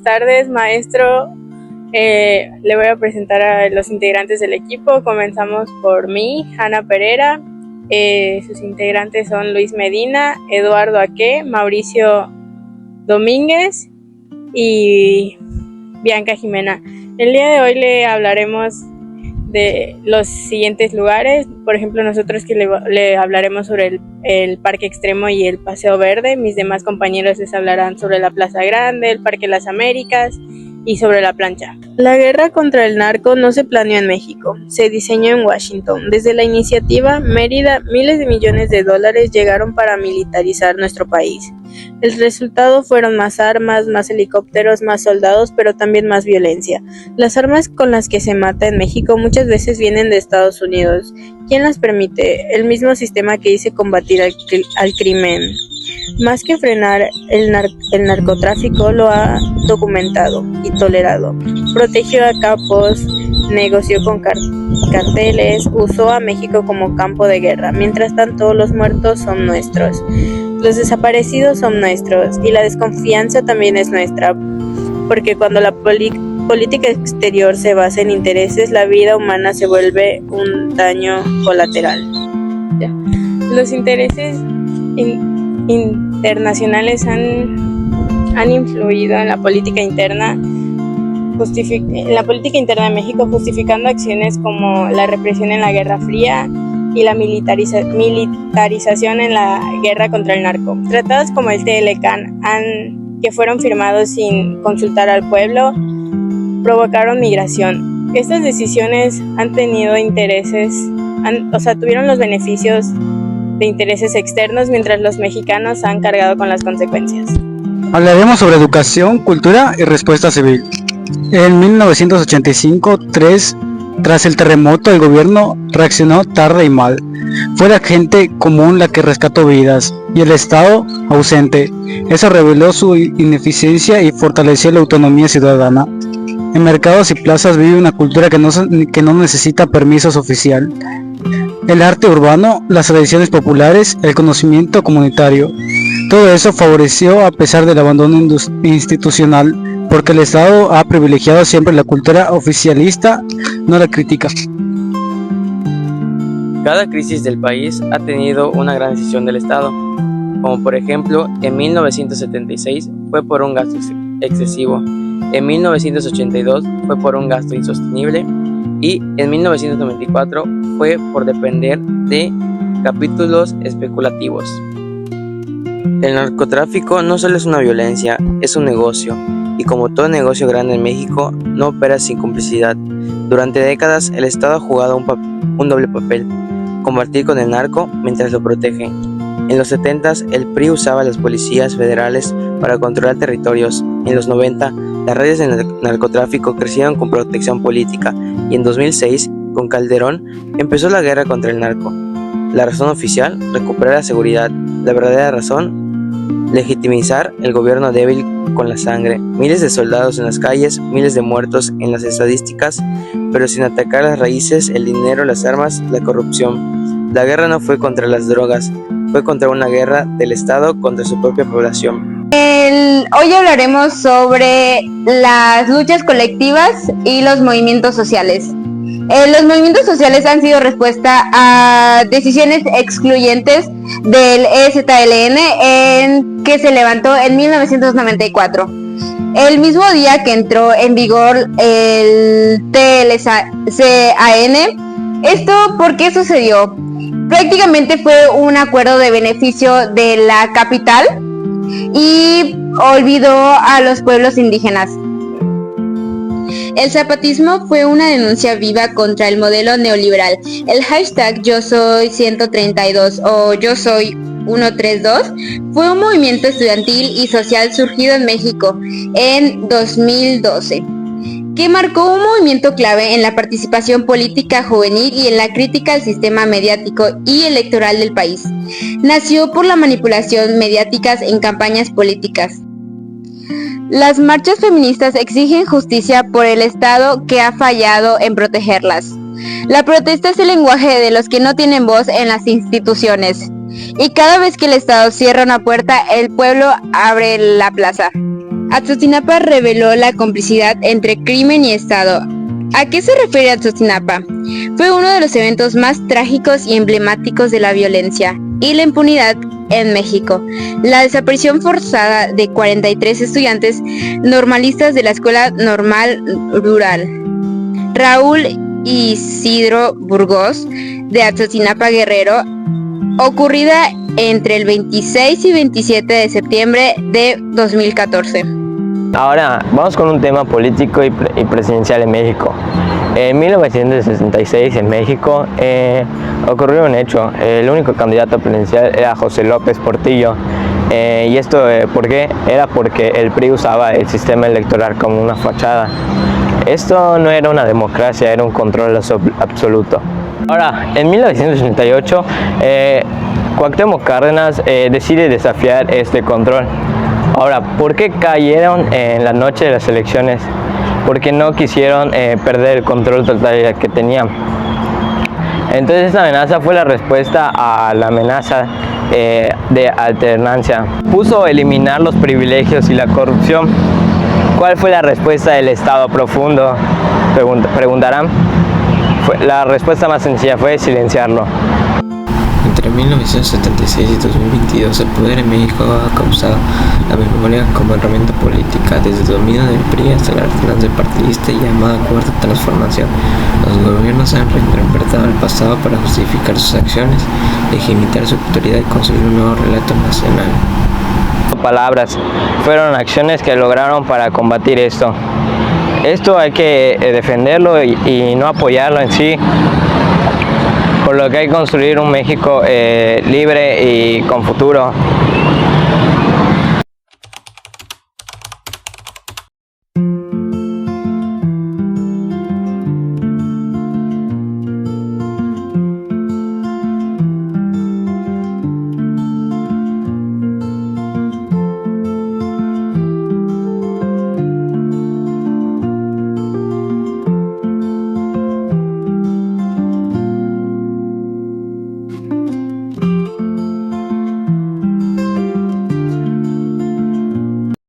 tardes, maestro. Le voy a presentar a los integrantes del equipo. Comenzamos por mí, Hanna Pereira. Sus integrantes son Luis Medina, Eduardo Aque, Mauricio Domínguez y Bianca Jimena. El día de hoy le hablaremos de los siguientes lugares. Por ejemplo, nosotros que le hablaremos sobre el Parque Extremo y el Paseo Verde. Mis demás compañeros les hablarán sobre la Plaza Grande, el Parque Las Américas y sobre la plancha. La guerra contra el narco no se planeó en México, se diseñó en Washington. Desde la iniciativa Mérida, miles de millones de dólares llegaron para militarizar nuestro país. El resultado fueron más armas, más helicópteros, más soldados, pero también más violencia. Las armas con las que se mata en México muchas veces vienen de Estados Unidos. ¿Quién las permite? El mismo sistema que dice combatir al crimen. Más que frenar el narcotráfico, lo ha documentado y tolerado. Protegió a capos, negoció con carteles, usó a México como campo de guerra. Mientras tanto, los muertos son nuestros, los desaparecidos son nuestros y la desconfianza también es nuestra, porque cuando la política exterior se basa en intereses, la vida humana se vuelve un daño colateral. Los intereses internacionales han influido en la política interna de México, justificando acciones como la represión en la Guerra Fría y la militarización en la guerra contra el narco. Tratados como el TLCAN, que fueron firmados sin consultar al pueblo, provocaron migración. Estas decisiones han tenido tuvieron los beneficios de intereses externos, mientras los mexicanos han cargado con las consecuencias. Hablaremos sobre educación, cultura y respuesta civil. En 1985, tras el terremoto, el gobierno reaccionó tarde y mal. Fue la gente común la que rescató vidas y el Estado ausente. Eso reveló su ineficiencia y fortaleció la autonomía ciudadana. En mercados y plazas vive una cultura que no necesita permisos oficial. El arte urbano, las tradiciones populares, el conocimiento comunitario. Todo eso favoreció a pesar del abandono institucional, porque el Estado ha privilegiado siempre la cultura oficialista, no la crítica. Cada crisis del país ha tenido una gran decisión del Estado, como por ejemplo en 1976 fue por un gasto excesivo, en 1982 fue por un gasto insostenible y en 1994 fue por depender de capítulos especulativos. El narcotráfico no solo es una violencia, es un negocio, y como todo negocio grande en México, no opera sin complicidad. Durante décadas el Estado ha jugado un doble papel, combatir con el narco mientras lo protege. En los 70s el PRI usaba a las policías federales para controlar territorios. En los 90 las redes de narcotráfico crecieron con protección política y en 2006, con Calderón, empezó la guerra contra el narco. La razón oficial, recuperar la seguridad. La verdadera razón, legitimizar el gobierno débil con la sangre. Miles de soldados en las calles, miles de muertos en las estadísticas, pero sin atacar las raíces, el dinero, las armas, la corrupción. La guerra no fue contra las drogas, fue contra una guerra del Estado contra su propia población. Hoy hablaremos sobre las luchas colectivas y los movimientos sociales. Los movimientos sociales han sido respuesta a decisiones excluyentes del EZLN que se levantó en 1994. El mismo día que entró en vigor el TLCAN. ¿Esto por qué sucedió? Prácticamente fue un acuerdo de beneficio de la capital y olvidó a los pueblos indígenas. El zapatismo fue una denuncia viva contra el modelo neoliberal. El hashtag Yo Soy 132 o Yo Soy 132 fue un movimiento estudiantil y social surgido en México en 2012, que marcó un movimiento clave en la participación política juvenil y en la crítica al sistema mediático y electoral del país. Nació por la manipulación mediática en campañas políticas. Las marchas feministas exigen justicia por el Estado que ha fallado en protegerlas. La protesta es el lenguaje de los que no tienen voz en las instituciones. Y cada vez que el Estado cierra una puerta, el pueblo abre la plaza. Ayotzinapa reveló la complicidad entre crimen y Estado. ¿A qué se refiere Ayotzinapa? Fue uno de los eventos más trágicos y emblemáticos de la violencia y la impunidad en México. La desaparición forzada de 43 estudiantes normalistas de la Escuela Normal Rural Raúl Isidro Burgos de Ayotzinapa, Guerrero, ocurrida entre el 26 y 27 de septiembre de 2014. Ahora vamos con un tema político y presidencial en México. En 1966 en México ocurrió un hecho. El único candidato presidencial era José López Portillo. ¿Y esto por qué? Era porque el PRI usaba el sistema electoral como una fachada. Esto no era una democracia, era un control absoluto. Ahora, en 1988, Cuauhtémoc Cárdenas decide desafiar este control. Ahora, ¿por qué cayeron en la noche de las elecciones? Porque no quisieron perder el control total que tenían. Entonces esta amenaza fue la respuesta a la amenaza de alternancia. Puso eliminar los privilegios y la corrupción. ¿Cuál fue la respuesta del Estado profundo? Preguntarán. La respuesta más sencilla fue silenciarlo. Entre 1976 y 2022, el poder en México ha causado la memoria como herramienta política, desde el dominio del PRI hasta la alternancia partidista y llamada Cuarta Transformación. Los gobiernos han reinterpretado el pasado para justificar sus acciones, legitimar su autoridad y construir un nuevo relato nacional. Palabras, fueron acciones que lograron para combatir esto. Esto hay que defenderlo y no apoyarlo en sí. Por lo que hay que construir un México libre y con futuro.